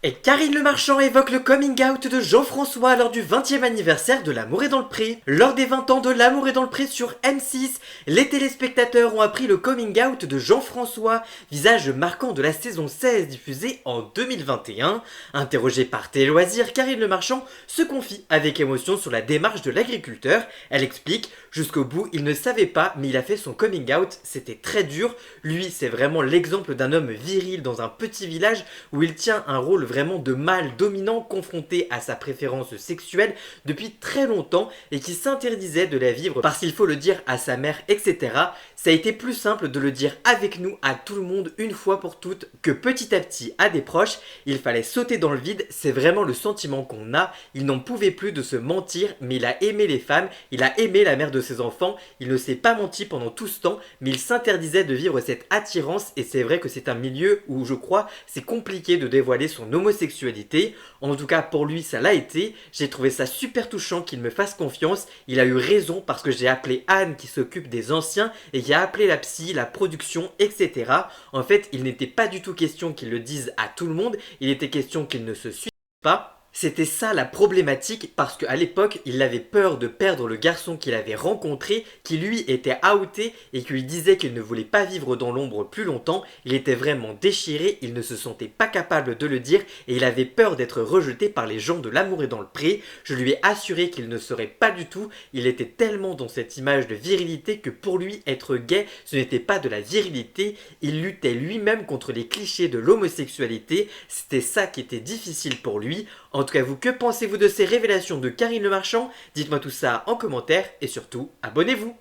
Et Karine Le Marchand évoque le coming out de Jean-François lors du 20e anniversaire de L'amour est dans le pré. Lors des 20 ans de L'amour est dans le pré sur M6, les téléspectateurs ont appris le coming out de Jean-François, visage marquant de la saison 16 diffusée en 2021. Interrogée par Télé Loisirs, Karine Le Marchand se confie avec émotion sur la démarche de l'agriculteur. Elle explique: jusqu'au bout, il ne savait pas, mais il a fait son coming out, c'était très dur. Lui, c'est vraiment l'exemple d'un homme viril dans un petit village où il tient un rôle vraiment de mâle dominant confronté à sa préférence sexuelle depuis très longtemps et qui s'interdisait de la vivre parce qu'il faut le dire à sa mère, etc. Ça a été plus simple de le dire avec nous à tout le monde une fois pour toutes que petit à petit à des proches. Il fallait sauter dans le vide, c'est vraiment le sentiment qu'on a. Il n'en pouvait plus de se mentir, mais il a aimé les femmes, il a aimé la mère de ses enfants, il ne s'est pas menti pendant tout ce temps, mais il s'interdisait de vivre cette attirance et c'est vrai que c'est un milieu où je crois c'est compliqué de dévoiler son homosexualité. En tout cas pour lui ça l'a été. J'ai trouvé ça super touchant qu'il me fasse confiance. Il a eu raison parce que j'ai appelé Anne qui s'occupe des anciens et qui a appelé la psy, la production, etc. En fait il n'était pas du tout question qu'il le dise à tout le monde. Il était question qu'il ne se suive pas. C'était ça la problématique parce qu'à l'époque, il avait peur de perdre le garçon qu'il avait rencontré, qui lui était outé et qui lui disait qu'il ne voulait pas vivre dans l'ombre plus longtemps. Il était vraiment déchiré, il ne se sentait pas capable de le dire et il avait peur d'être rejeté par les gens de L'amour est dans le pré. Je lui ai assuré qu'il ne serait pas du tout, il était tellement dans cette image de virilité que pour lui, être gay, ce n'était pas de la virilité. Il luttait lui-même contre les clichés de l'homosexualité, c'était ça qui était difficile pour lui. En tout cas, vous, que pensez-vous de ces révélations de Karine Le Marchand? Dites-moi tout ça en commentaire et surtout, abonnez-vous!